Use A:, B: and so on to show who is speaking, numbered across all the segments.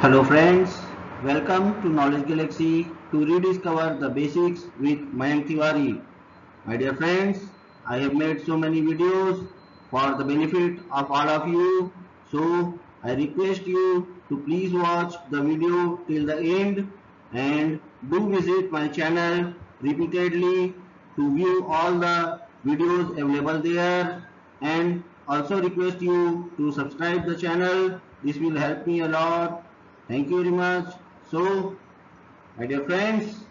A: Hello friends, welcome to Knowledge Galaxy to rediscover the basics with Mayank Tiwari. My dear friends, I have made so many videos for the benefit of all of you, so I request you to please watch the video till the end and do visit my channel repeatedly to view all the videos available there, and also request you to subscribe the channel. This will help me a lot. Thank you very much. So, my dear friends,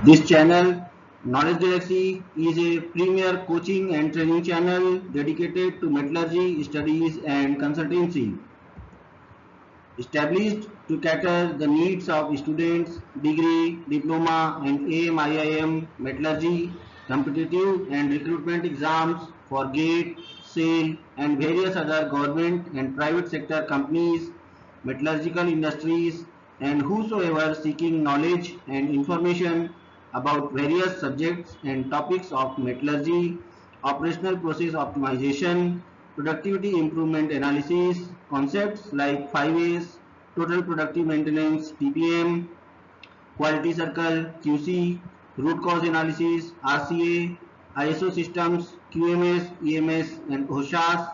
A: this channel, Knowledge Galaxy, is a premier coaching and training channel dedicated to metallurgy studies and consultancy. Established to cater the needs of students, degree, diploma and AM/IIM metallurgy, competitive and recruitment exams for GATE, SAIL and various other government and private sector companies, metallurgical industries and whosoever seeking knowledge and information about various subjects and topics of metallurgy, operational process optimization, productivity improvement analysis, concepts like 5As, total productive maintenance, TPM, quality circle, QC, root cause analysis, RCA, ISO systems, QMS, EMS and OSHAS,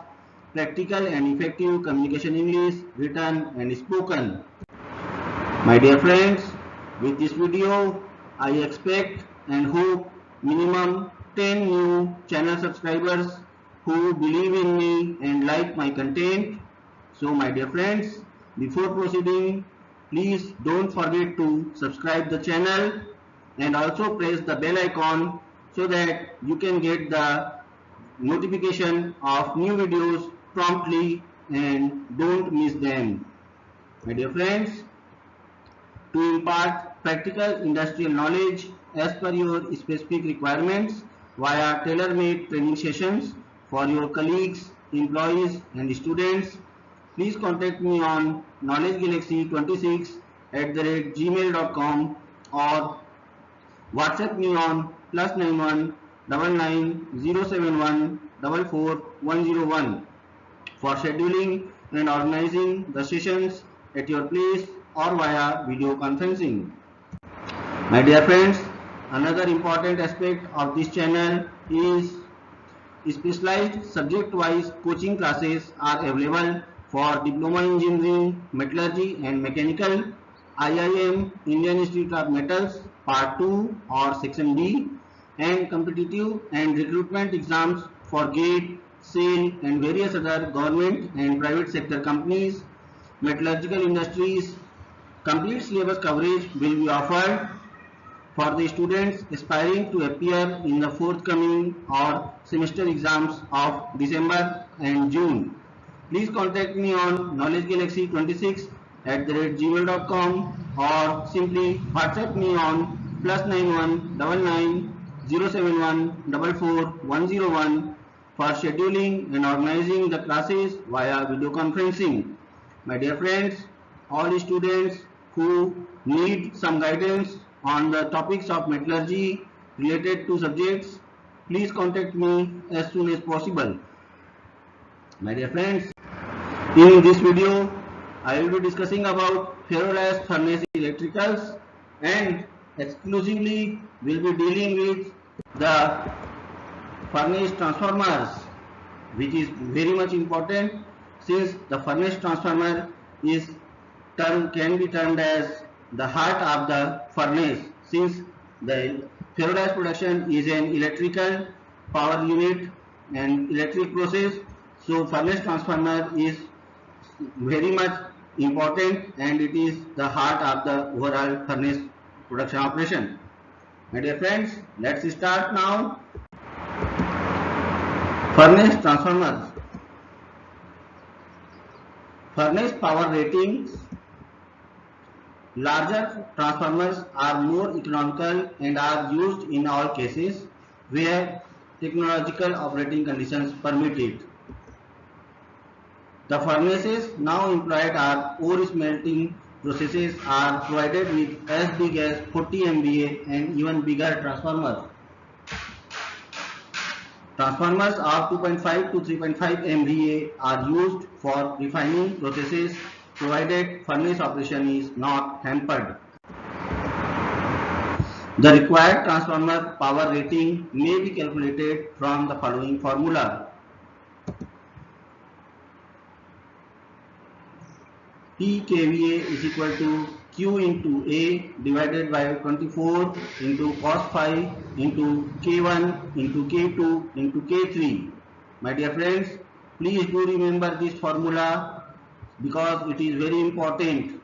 A: practical and effective communication English, written and spoken. My dear friends, with this video, I expect and hope minimum 10 new channel subscribers who believe in me and like my content. So my dear friends, before proceeding, please don't forget to subscribe the channel and also press the bell icon so that you can get the notification of new videos promptly and don't miss them. My dear friends, to impart practical industrial knowledge as per your specific requirements via tailor-made training sessions for your colleagues, employees and students. Please contact me on knowledgegalaxy26@gmail.com or WhatsApp me on +91 99 101 for scheduling and organizing the sessions at your place or via video conferencing. My dear friends, another important aspect of this channel is specialized subject-wise coaching classes are available for Diploma Engineering, Metallurgy and Mechanical, IIM, Indian Institute of Metals, Part 2 or Section D, and competitive and recruitment exams for GATE, SAIL and various other government and private sector companies, metallurgical industries. Complete syllabus coverage will be offered for the students aspiring to appear in the forthcoming or semester exams of December and June. Please contact me on knowledgegalaxy26@gmail.com or simply WhatsApp me on +91 99 071 44 101 for scheduling and organizing the classes via video conferencing. My dear friends, all students who need some guidance on the topics of metallurgy related to subjects, please contact me as soon as possible. My dear friends, in this video, I will be discussing about ferroalloy furnace electricals and exclusively will be dealing with the furnace transformers, which is very much important since the furnace transformer is can be termed as the heart of the furnace, since the ferroalloy production is an electrical power unit and electric process. So furnace transformer is very much important and it is the heart of the overall furnace production operation. My dear friends, let's start now. Furnace transformers. Furnace power ratings. Larger transformers are more economical and are used in all cases where technological operating conditions permit it. The furnaces now employed are ore smelting processes are provided with as big as 40 MVA and even bigger transformers. Transformers of 2.5 to 3.5 MVA are used for refining processes provided furnace operation is not hampered. The required transformer power rating may be calculated from the following formula. P kVA is equal to Q into A divided by 24 into cos phi into K1 into K2 into K3. My dear friends, please do remember this formula because it is very important.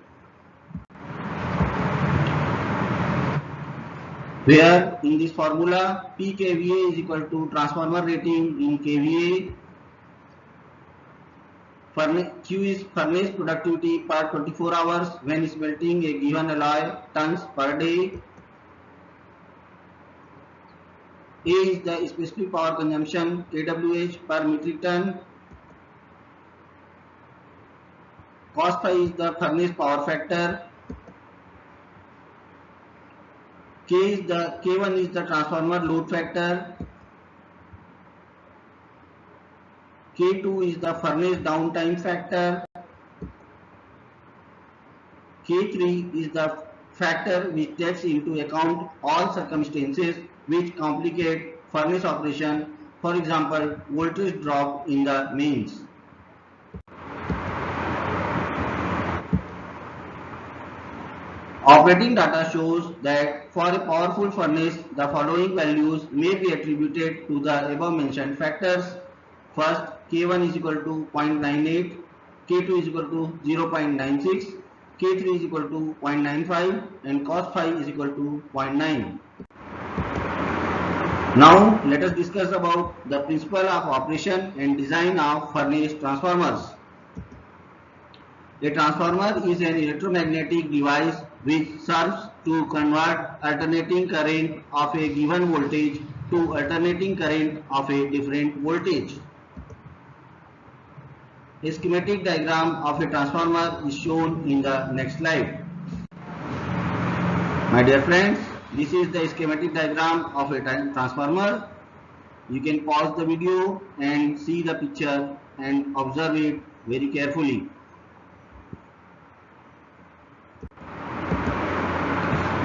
A: Where in this formula P kVA is equal to transformer rating in kVA, Q is furnace productivity per 24 hours when smelting a given alloy tons per day. A is the specific power consumption kWh per metric ton. Cos phi is the furnace power factor. K1 is the transformer load factor. K2 is the furnace downtime factor. K3 is the factor which takes into account all circumstances which complicate furnace operation, for example, voltage drop in the mains. Operating data shows that for a powerful furnace, the following values may be attributed to the above mentioned factors. First, K1 is equal to 0.98, K2 is equal to 0.96, K3 is equal to 0.95 and cos phi is equal to 0.9. Now let us discuss about the principle of operation and design of furnace transformers. A transformer is an electromagnetic device which serves to convert alternating current of a given voltage to alternating current of a different voltage. A schematic diagram of a transformer is shown in the next slide. My dear friends, this is the schematic diagram of a transformer. You can pause the video and see the picture and observe it very carefully.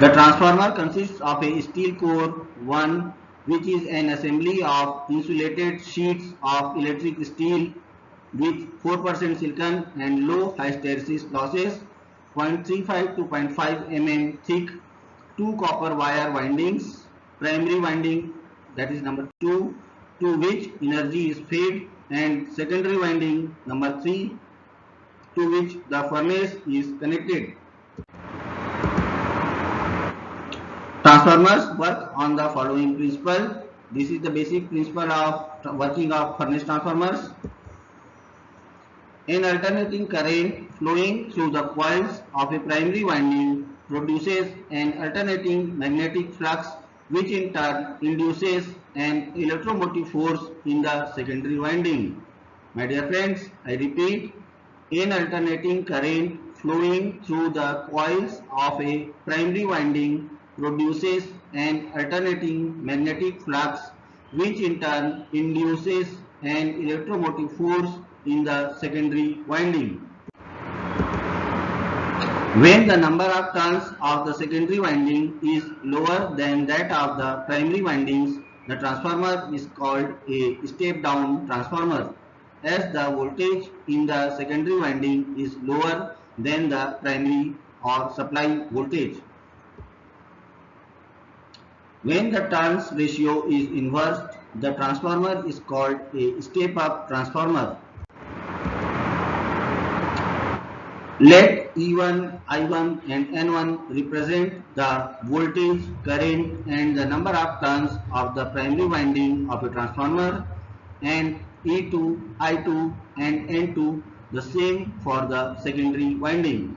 A: The transformer consists of a steel core 1, which is an assembly of insulated sheets of electric steel with 4% silicon and low hysteresis losses, 0.35 to 0.5 mm thick, 2 copper wire windings, primary winding, that is number 2, to which energy is fed, and secondary winding number 3, to which the furnace is connected. Transformers work on the following principle. This is the basic principle of working of furnace transformers. An alternating current flowing through the coils of a primary winding produces an alternating magnetic flux, which in turn induces an electromotive force in the secondary winding. My dear friends, I repeat, an alternating current flowing through the coils of a primary winding produces an alternating magnetic flux, which in turn induces an electromotive force in the secondary winding. When the number of turns of the secondary winding is lower than that of the primary windings, the transformer is called a step-down transformer, as the voltage in the secondary winding is lower than the primary or supply voltage. When the turns ratio is inversed, the transformer is called a step-up transformer. Let E1, I1 and N1 represent the voltage, current and the number of turns of the primary winding of a transformer, and E2, I2 and N2 the same for the secondary winding.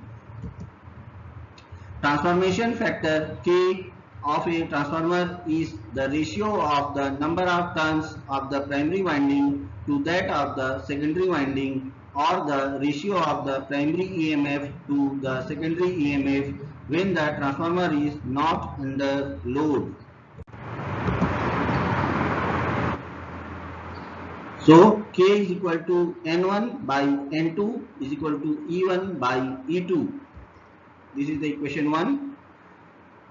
A: Transformation factor K of a transformer is the ratio of the number of turns of the primary winding to that of the secondary winding, or the ratio of the primary EMF to the secondary EMF when the transformer is not under load. So K is equal to N1 by N2 is equal to E1 by E2. This is the equation 1.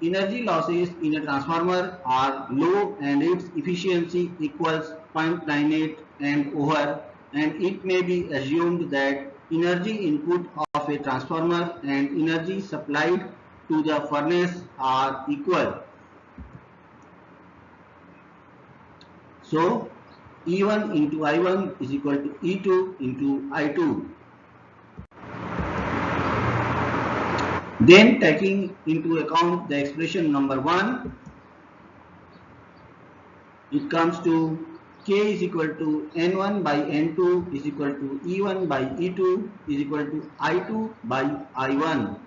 A: Energy losses in a transformer are low and its efficiency equals 0.98 amp-hour, and it may be assumed that energy input of a transformer and energy supplied to the furnace are equal. So E1 into I1 is equal to E2 into I2. Then taking into account the expression number 1, it comes to K is equal to N1 by N2 is equal to E1 by E2 is equal to I2 by I1.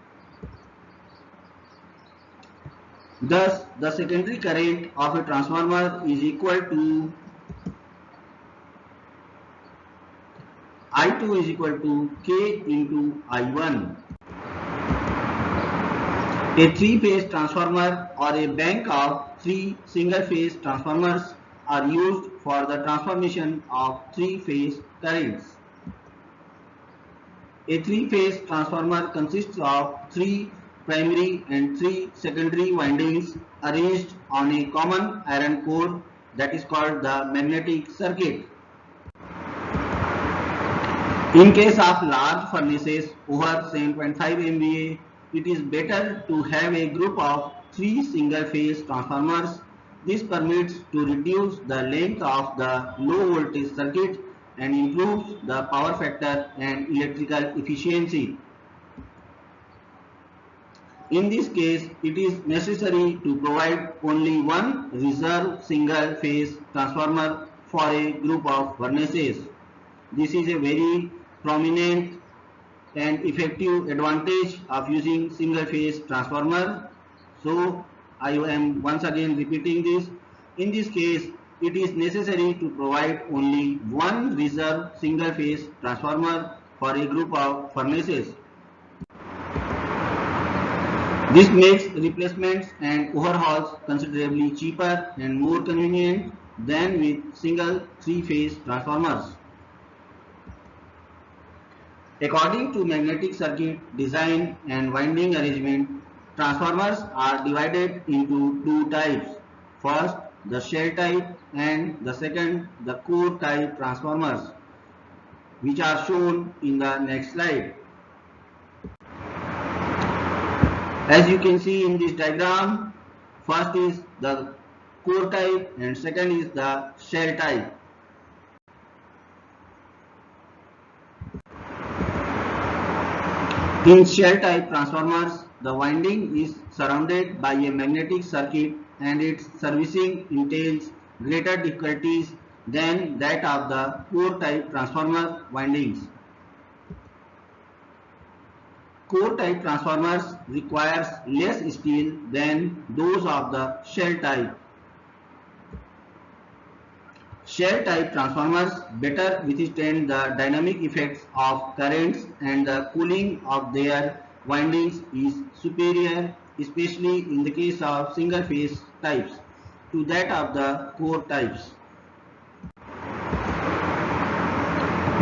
A: Thus, the secondary current of a transformer is equal to I2 is equal to K into I1. A three-phase transformer or a bank of three single-phase transformers are used for the transformation of three-phase currents. A three-phase transformer consists of three primary and three secondary windings arranged on a common iron core that is called the magnetic circuit. In case of large furnaces over 7.5 MVA, it is better to have a group of three single-phase transformers. This permits to reduce the length of the low voltage circuit and improves the power factor and electrical efficiency. In this case, it is necessary to provide only one reserve single-phase transformer for a group of furnaces. This is a very prominent and effective advantage of using single phase transformer. So I am once again repeating this. In this case, it is necessary to provide only one reserve single phase transformer for a group of furnaces. This makes replacements and overhauls considerably cheaper and more convenient than with single three-phase transformers. According to magnetic circuit design and winding arrangement, transformers are divided into two types. First, the shell type, and the second, the core type transformers, which are shown in the next slide. As you can see in this diagram, first is the core type and second is the shell type. In shell type transformers, the winding is surrounded by a magnetic circuit and its servicing entails greater difficulties than that of the core type transformer windings. Core type transformers requires less steel than those of the shell type. Shell type transformers better withstand the dynamic effects of currents and the cooling of their windings is superior, especially in the case of single phase types, to that of the core types.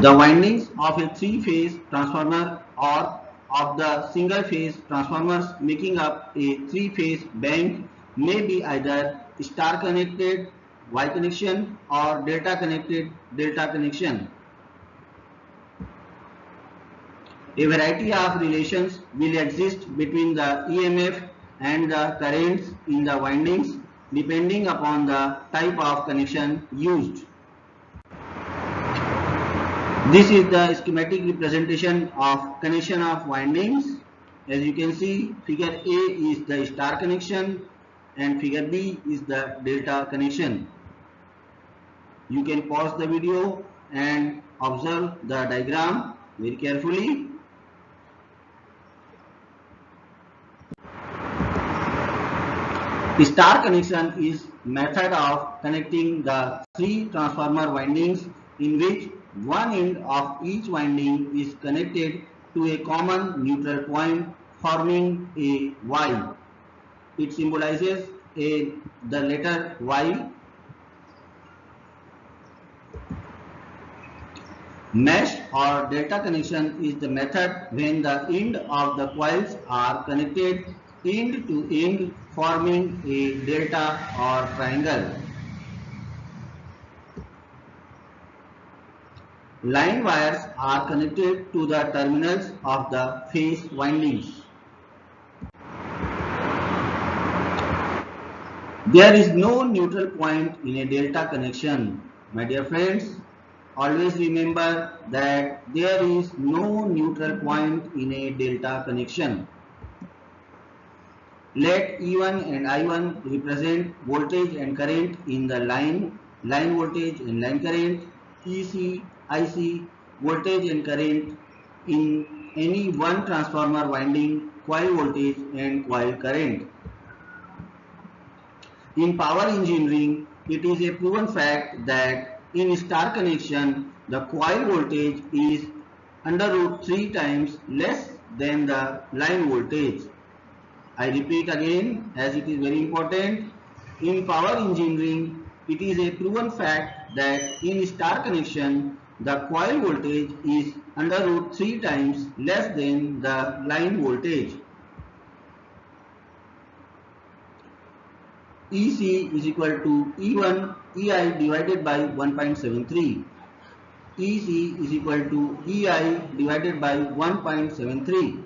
A: The windings of a three-phase transformer or of the single-phase transformers making up a three-phase bank may be either star-connected Y connection or delta-connected delta connection. A variety of relations will exist between the EMF and the currents in the windings depending upon the type of connection used. This is the schematic representation of connection of windings. As you can see, figure A is the star connection and figure B is the delta connection. You can pause the video and observe the diagram very carefully. The star connection is method of connecting the three transformer windings in which one end of each winding is connected to a common neutral point forming a Y. It symbolizes the letter Y. Mesh or delta connection is the method when the end of the coils are connected end to end, forming a delta or triangle. Line wires are connected to the terminals of the phase windings. There is no neutral point in a delta connection. My dear friends, always remember that there is no neutral point in a delta connection. Let E1 and I1 represent voltage and current in the line voltage and line current, EC, IC, voltage and current in any one transformer winding, coil voltage and coil current. In power engineering, it is a proven fact that in star connection, the coil voltage is under root 3 times less than the line voltage. I repeat again, as it is very important. In power engineering, it is a proven fact that in star connection, the coil voltage is under root 3 times less than the line voltage. EC is equal to E1 EI divided by 1.73. EC is equal to EI divided by 1.73.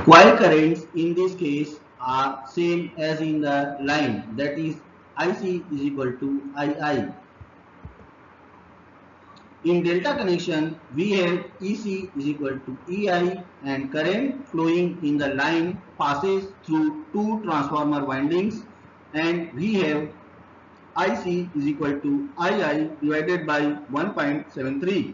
A: Coil currents in this case are same as in the line, that is IC is equal to II. In delta connection, we have EC is equal to EI and current flowing in the line passes through two transformer windings, and we have IC is equal to II divided by 1.73.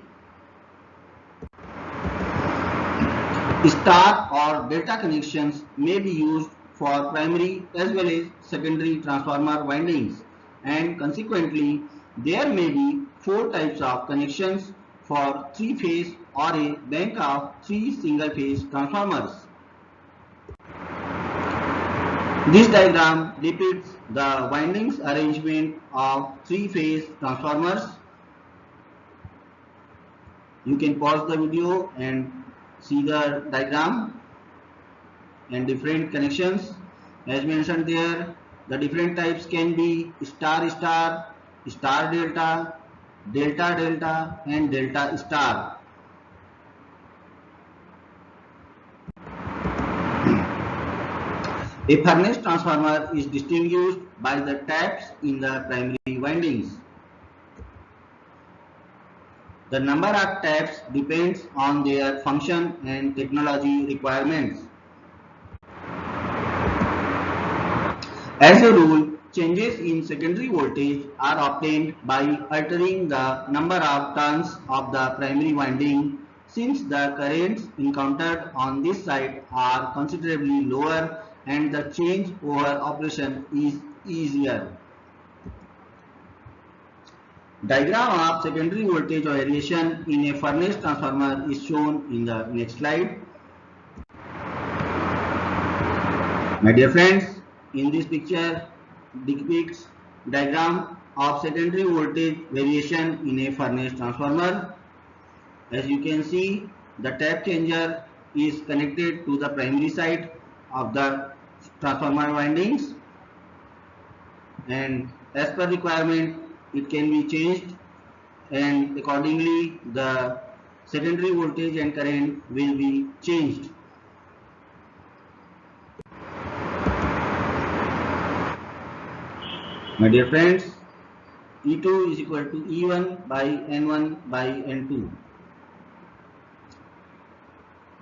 A: Star or delta connections may be used for primary as well as secondary transformer windings, and consequently there may be 4 types of connections for 3-phase or a bank of 3 single-phase transformers. This diagram depicts the windings arrangement of 3-phase transformers. You can pause the video and see the diagram and different connections. As mentioned there, the different types can be star star, star delta, delta delta and delta star. A furnace transformer is distinguished by the taps in the primary windings. The number of taps depends on their function and technology requirements. As a rule, changes in secondary voltage are obtained by altering the number of turns of the primary winding, since the currents encountered on this side are considerably lower and the change over operation is easier. Diagram of secondary voltage variation in a furnace transformer is shown in the next slide. My dear friends, in this picture depicts diagram of secondary voltage variation in a furnace transformer. As you can see, the tap changer is connected to the primary side of the transformer windings, and as per requirement it can be changed, and accordingly the secondary voltage and current will be changed. My dear friends, E2 is equal to E1 by N1 by N2.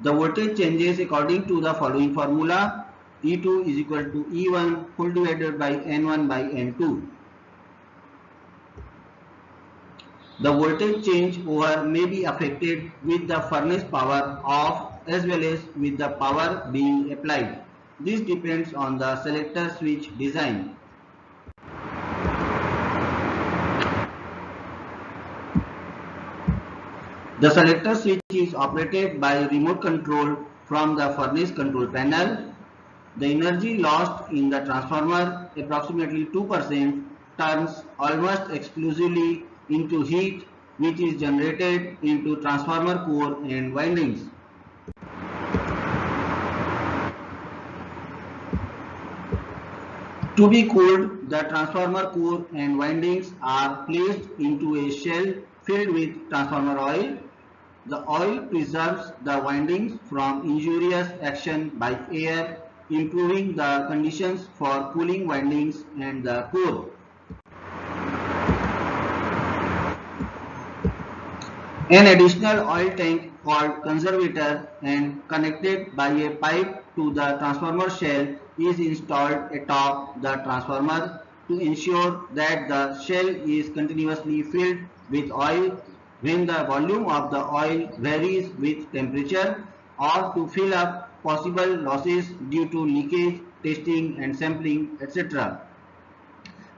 A: The voltage changes according to the following formula. E2 is equal to E1 whole divided by N1 by N2. The voltage change over may be affected with the furnace power off as well as with the power being applied. This depends on the selector switch design. The selector switch is operated by remote control from the furnace control panel. The energy lost in the transformer, approximately 2%, turns almost exclusively into heat which is generated into transformer core and windings. To be cooled, the transformer core and windings are placed into a shell filled with transformer oil. The oil preserves the windings from injurious action by air, improving the conditions for cooling windings and the core. An additional oil tank called conservator and connected by a pipe to the transformer shell is installed atop the transformer to ensure that the shell is continuously filled with oil when the volume of the oil varies with temperature, or to fill up possible losses due to leakage, testing and sampling, etc.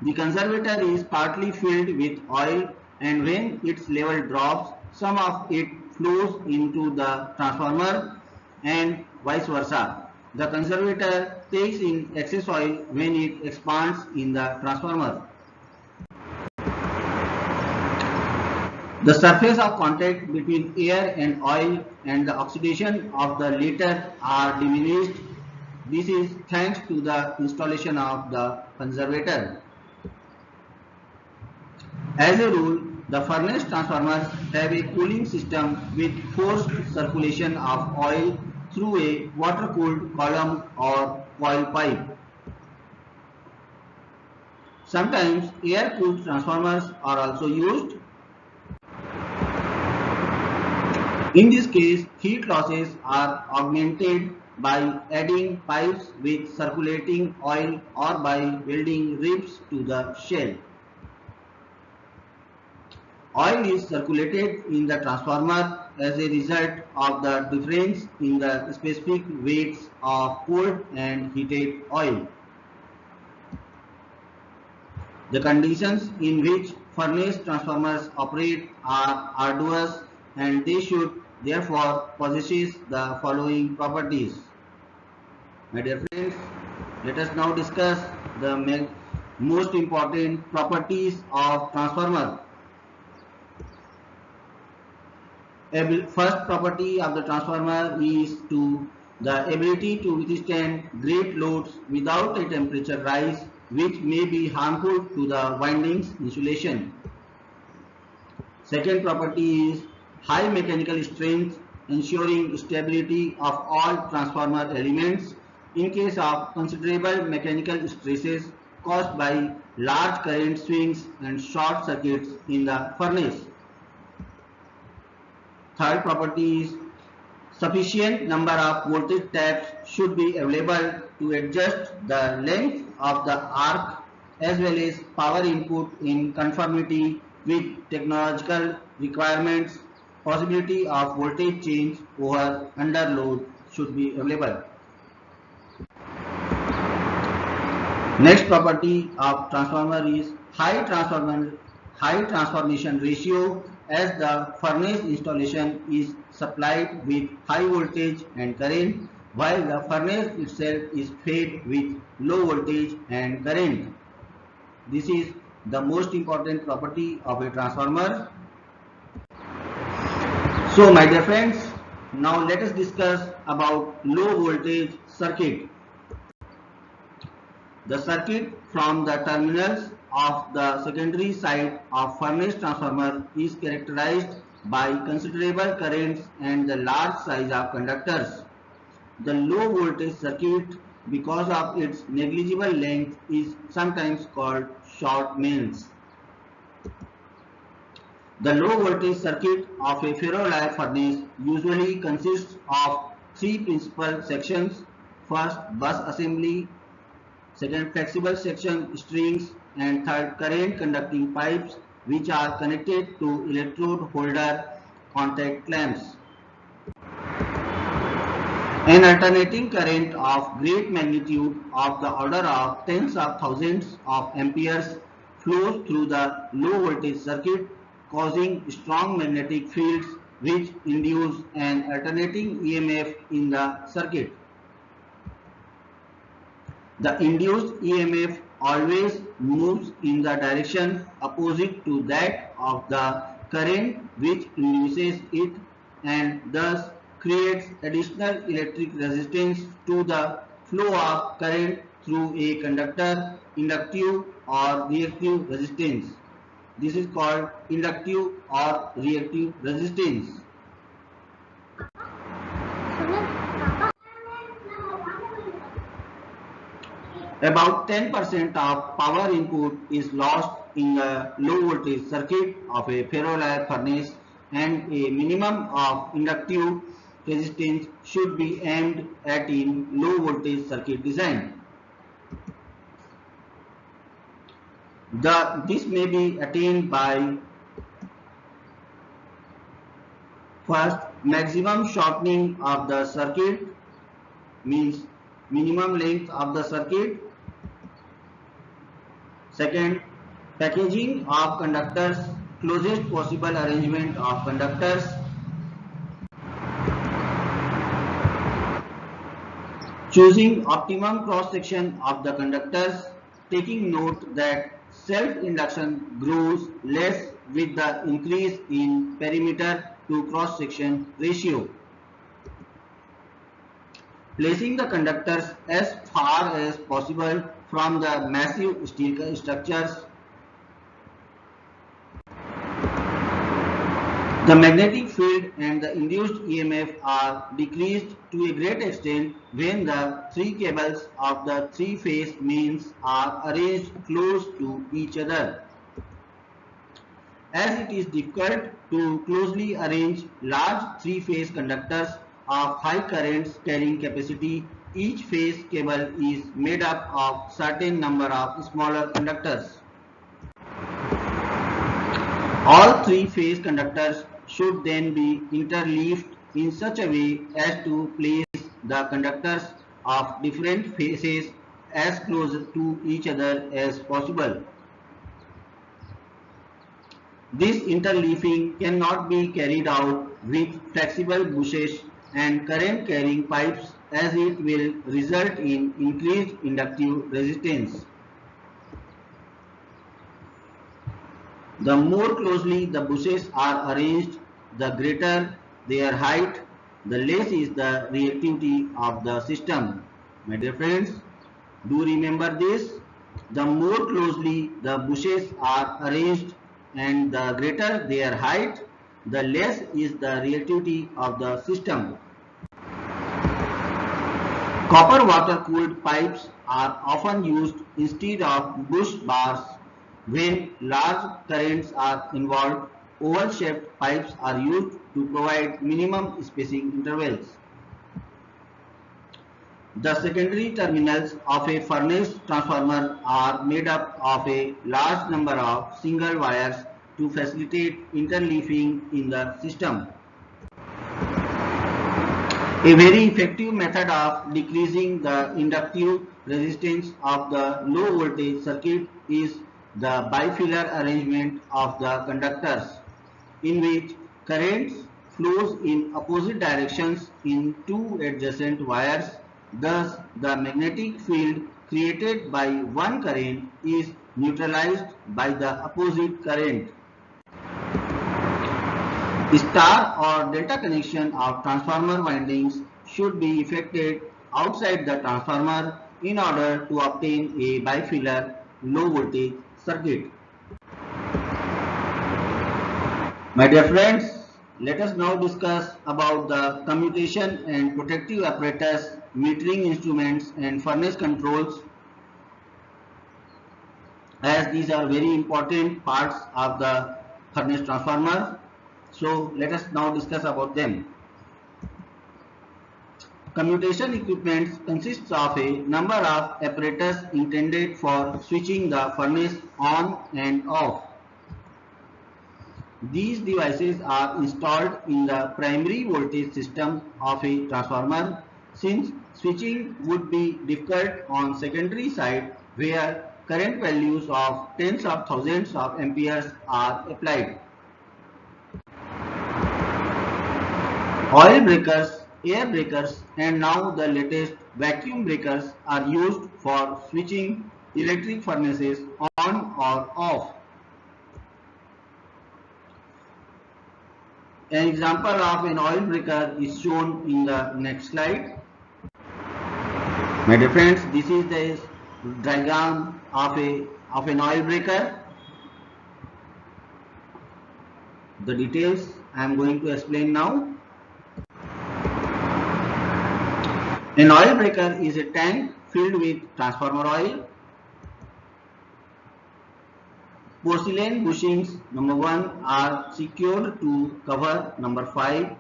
A: The conservator is partly filled with oil, and when its level drops, some of it flows into the transformer and vice versa. The conservator takes in excess oil when it expands in the transformer. The surface of contact between air and oil and the oxidation of the latter are diminished. This is thanks to the installation of the conservator. As a rule, the furnace transformers have a cooling system with forced circulation of oil through a water-cooled column or coil pipe. Sometimes air-cooled transformers are also used. In this case, heat losses are augmented by adding pipes with circulating oil or by welding ribs to the shell. Oil is circulated in the transformer as a result of the difference in the specific weights of cold and heated oil. The conditions in which furnace transformers operate are arduous, and they should therefore possess the following properties. My dear friends, let us now discuss the most important properties of transformer. First property of the transformer is the ability to withstand great loads without a temperature rise which may be harmful to the windings insulation. Second property is high mechanical strength, ensuring stability of all transformer elements in case of considerable mechanical stresses caused by large current swings and short circuits in the furnace. Third property is sufficient number of voltage taps should be available to adjust the length of the arc as well as power input in conformity with technological requirements. Possibility of voltage change over under load should be available. Next property of transformer is high transformation ratio, as the furnace installation is supplied with high voltage and current, while the furnace itself is fed with low voltage and current. This is the most important property of a transformer. So my dear friends, now let us discuss about low voltage circuit. The circuit from the terminals of the secondary side of furnace transformer is characterized by considerable currents and the large size of conductors. The low voltage circuit, because of its negligible length, is sometimes called short mains. The low voltage circuit of a ferroalloy furnace usually consists of three principal sections. First, bus assembly, second, flexible section strings, and third, current conducting pipes which are connected to electrode holder contact clamps. An alternating current of great magnitude of the order of tens of thousands of amperes flows through the low voltage circuit, causing strong magnetic fields which induce an alternating EMF in the circuit. The induced EMF always moves in the direction opposite to that of the current which induces it, and thus creates additional electric resistance to the flow of current through a conductor, inductive or reactive resistance. This is called inductive or reactive resistance. About 10% of power input is lost in the low voltage circuit of a ferroalloy furnace, and a minimum of inductive resistance should be aimed at in low voltage circuit design. This may be attained by first, maximum shortening of the circuit, means minimum length of the circuit. Second, packaging of conductors, closest possible arrangement of conductors. Choosing optimum cross section of the conductors, taking note that self-induction grows less with the increase in perimeter to cross section ratio. Placing the conductors as far as possible from the massive steel structures. The magnetic field and the induced EMF are decreased to a great extent when the three cables of the three-phase mains are arranged close to each other. As it is difficult to closely arrange large three-phase conductors of high currents carrying capacity, each phase cable is made up of certain number of smaller conductors. All three-phase conductors should then be interleaved in such a way as to place the conductors of different phases as close to each other as possible. This interleaving cannot be carried out with flexible bushes and current carrying pipes, as it will result in increased inductive resistance. The more closely the bushes are arranged, the greater their height, the less is the reactivity of the system. My dear friends, do remember this. The more closely the bushes are arranged and the greater their height, the less is the reactivity of the system. Copper water cooled pipes are often used instead of bush bars when large currents are involved. Oval shaped pipes are used to provide minimum spacing intervals. The secondary terminals of a furnace transformer are made up of a large number of single wires to facilitate interleaving in the system. A very effective method of decreasing the inductive resistance of the low voltage circuit is the bifilar arrangement of the conductors, in which currents flows in opposite directions in two adjacent wires. Thus, the magnetic field created by one current is neutralized by the opposite current. Star or delta connection of transformer windings should be effected outside the transformer in order to obtain a bifilar low voltage circuit. My dear friends, let us now discuss about the commutation and protective apparatus, metering instruments and furnace controls, as these are very important parts of the furnace transformer. So let us now discuss about them. Commutation equipment consists of a number of apparatus intended for switching the furnace on and off. These devices are installed in the primary voltage system of a transformer, since switching would be difficult on secondary side where current values of tens of thousands of amperes are applied. Oil breakers, air breakers and now the latest vacuum breakers are used for switching electric furnaces on or off. An example of an oil breaker is shown in the next slide. My dear friends, this is the diagram of an oil breaker. The details I am going to explain now. An oil breaker is a tank filled with transformer oil. Porcelain bushings number 1 are secured to cover number 5.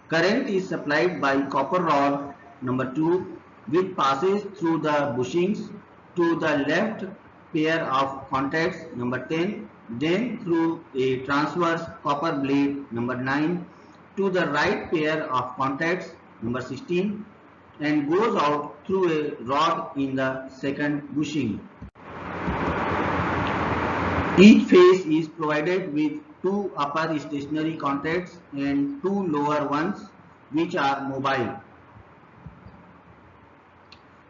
A: Current is supplied by copper rod number 2, which passes through the bushings to the left pair of contacts number 10, then through a transverse copper blade number 9 to the right pair of contacts number 16, and goes out through a rod in the second bushing. Each face is provided with 2 upper stationary contacts and 2 lower ones, which are mobile.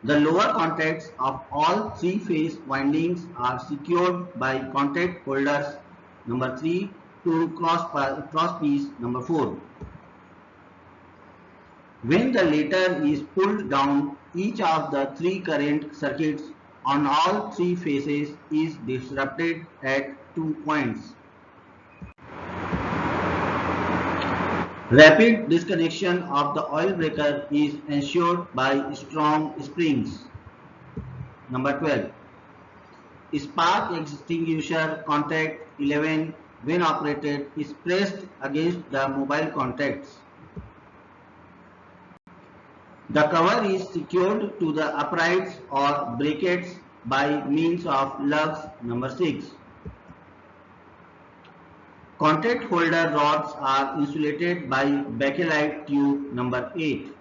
A: The lower contacts of all 3 phase windings are secured by contact holders number 3 to cross piece number 4. When the latter is pulled down, each of the 3 current circuits on all 3 faces is disrupted at 2 points. Rapid disconnection of the oil breaker is ensured by strong springs. Number 12. Spark extinguisher contact 11, when operated, is pressed against the mobile contacts. The cover is secured to the uprights or brackets by means of lugs number 6. Contact holder rods are insulated by bakelite tube number 8.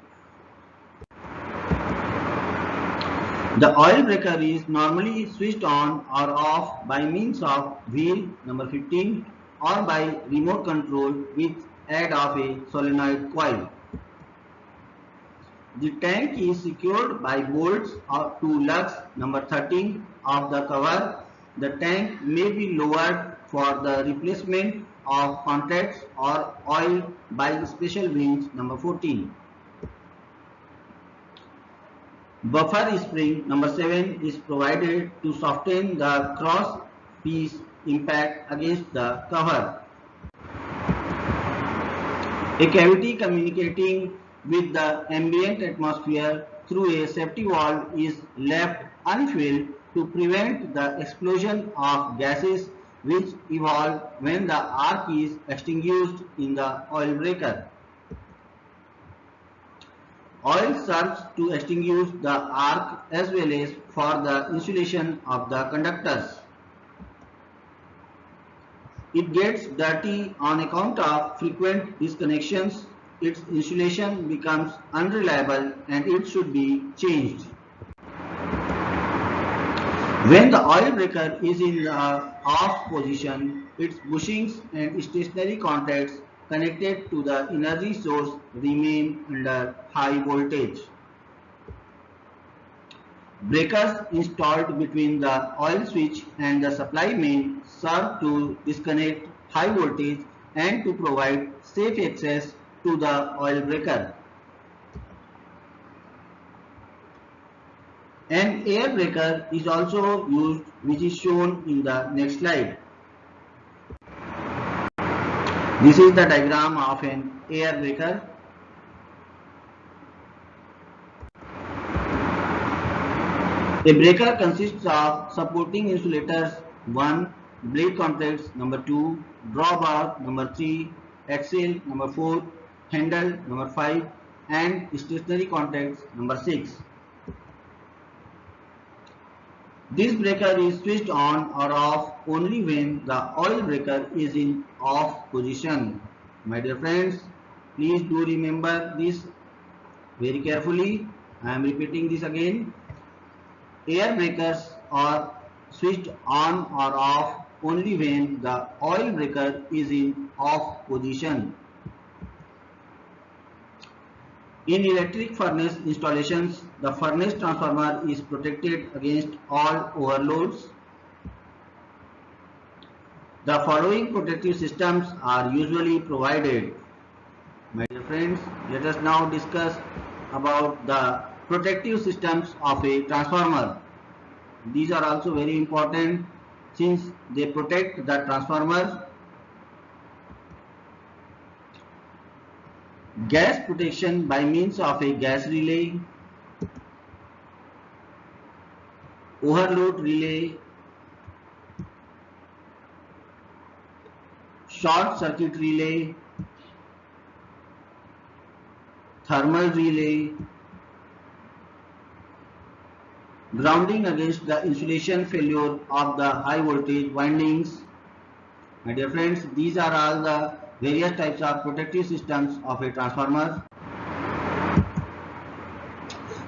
A: The oil breaker is normally switched on or off by means of wheel number 15 or by remote control with aid of a solenoid coil. The tank is secured by bolts to lugs number 13 of the cover. The tank may be lowered for the replacement of contacts or oil by special winch number 14. Buffer spring number 7 is provided to soften the cross piece impact against the cover. A cavity communicating with the ambient atmosphere through a safety valve is left unfilled to prevent the explosion of gases which evolve when the arc is extinguished in the oil breaker. Oil serves to extinguish the arc as well as for the insulation of the conductors. It gets dirty on account of frequent disconnections. Its insulation becomes unreliable and it should be changed. When the oil breaker is in the off position, its bushings and stationary contacts connected to the energy source remain under high voltage. Breakers installed between the oil switch and the supply main serve to disconnect high voltage and to provide safe access to the oil breaker. An air breaker is also used, which is shown in the next slide. This is the diagram of an air breaker. A breaker consists of supporting insulators 1, blade contacts number 2, drawbar number 3, axle number 4, handle number 5, and stationary contacts number 6. This breaker is switched on or off only when the oil breaker is in off position. My dear friends, please do remember this very carefully. I am repeating this again. Air breakers are switched on or off only when the oil breaker is in off position. In electric furnace installations, the furnace transformer is protected against all overloads. The following protective systems are usually provided. My dear friends, let us now discuss about the protective systems of a transformer. These are also very important since they protect the transformer. Gas protection by means of a gas relay, overload relay, short circuit relay, thermal relay, grounding against the insulation failure of the high voltage windings. My dear friends, these are all the various types of protective systems of a transformer.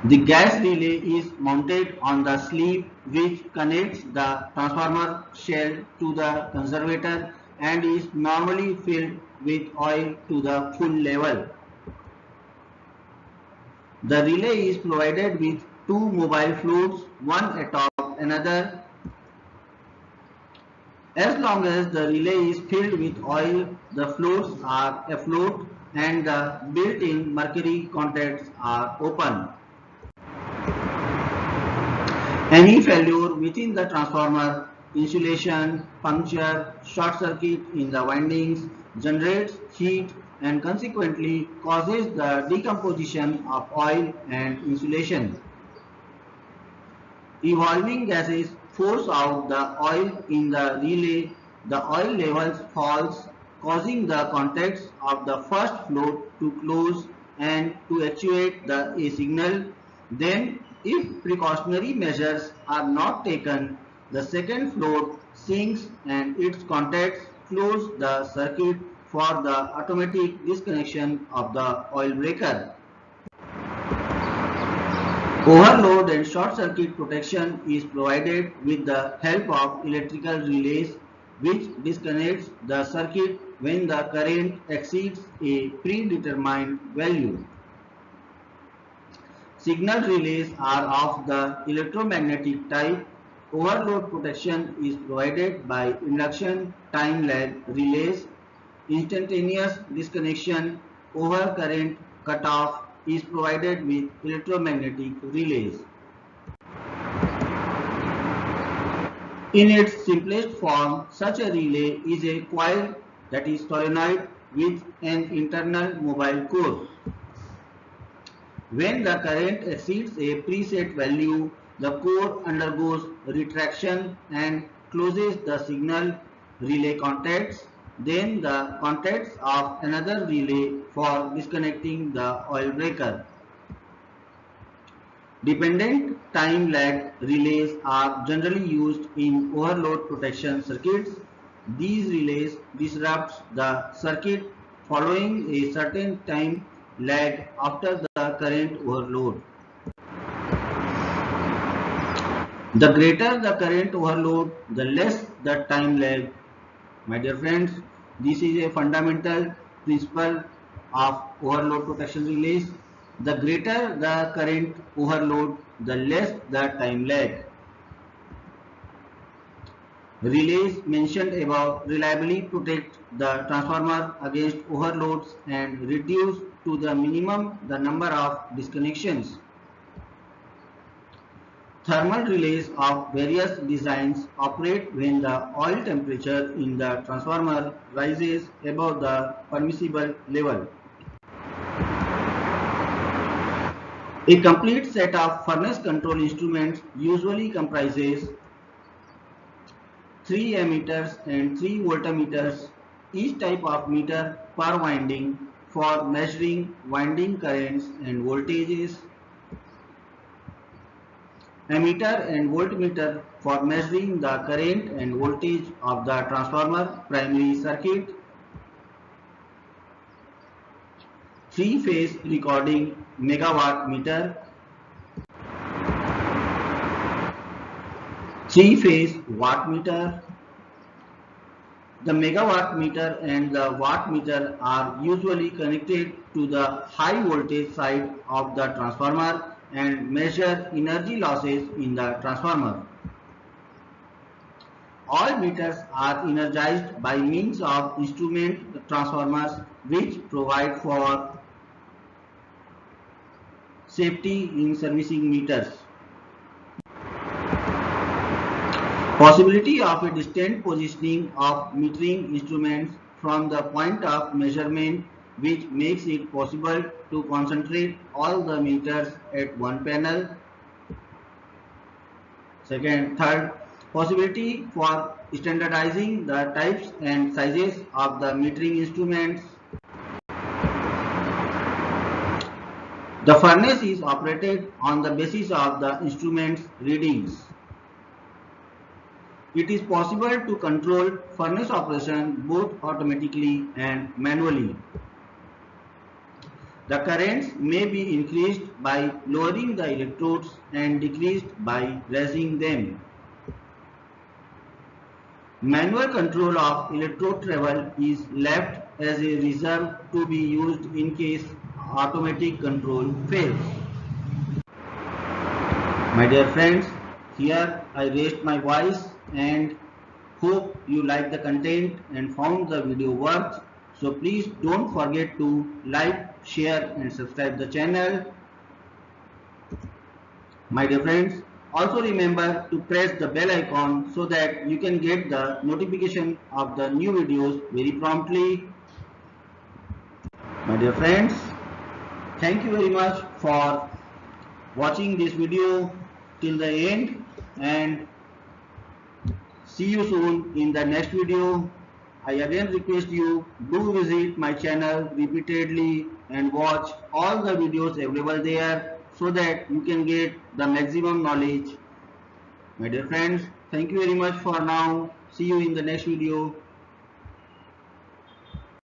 A: The gas relay is mounted on the sleeve which connects the transformer shell to the conservator and is normally filled with oil to the full level. The relay is provided with two mobile floats, one atop another. As long as the relay is filled with oil, the floats are afloat and the built-in mercury contacts are open. Any failure within the transformer, insulation, puncture, short circuit in the windings, generates heat and consequently causes the decomposition of oil and insulation. Evolving gases force out the oil in the relay. The oil levels falls, causing the contacts of the first float to close and to actuate a signal. Then, if precautionary measures are not taken, the second float sinks and its contacts close the circuit for the automatic disconnection of the oil breaker. Overload and short circuit protection is provided with the help of electrical relays which disconnects the circuit when the current exceeds a predetermined value. Signal relays are of the electromagnetic type. Overload protection is provided by induction time lag relays. Instantaneous disconnection over current cutoff is provided with electromagnetic relays. In its simplest form, such a relay is a coil that is solenoid with an internal mobile core. When the current exceeds a preset value, the core undergoes retraction and closes the signal relay contacts, then the contacts of another relay for disconnecting the oil breaker. Dependent time lag relays are generally used in overload protection circuits. These relays disrupt the circuit following a certain time lag after the current overload. The greater the current overload, the less the time lag. My dear friends, this is a fundamental principle of overload protection relays. The greater the current overload, the less the time lag. Relays mentioned above reliably protect the transformer against overloads and reduce to the minimum the number of disconnections. Thermal relays of various designs operate when the oil temperature in the transformer rises above the permissible level. A complete set of furnace control instruments usually comprises 3 ammeters and 3 voltmeters, each type of meter per winding for measuring winding currents and voltages, ammeter and voltmeter for measuring the current and voltage of the transformer primary circuit, 3-phase recording megawatt meter, 3-phase watt meter, The megawatt meter and the watt meter are usually connected to the high voltage side of the transformer and measure energy losses in the transformer. All meters are energized by means of instrument transformers which provide for safety in servicing meters. Possibility of a distant positioning of metering instruments from the point of measurement, which makes it possible to concentrate all the meters at one panel. Third, possibility for standardizing the types and sizes of the metering instruments. The furnace is operated on the basis of the instrument's readings. It is possible to control furnace operation both automatically and manually. The currents may be increased by lowering the electrodes and decreased by raising them. Manual control of electrode travel is left as a reserve to be used in case automatic control fails. My dear friends, here I raised my voice and hope you liked the content and found the video worth. So please don't forget to like, share and subscribe the channel. My dear friends, also remember to press the bell icon so that you can get the notification of the new videos very promptly. My dear friends, thank you very much for watching this video till the end and see you soon in the next video. I again request you do visit my channel repeatedly and watch all the videos available there so that you can get the maximum knowledge. My dear friends, thank you very much for now. See you in the next video.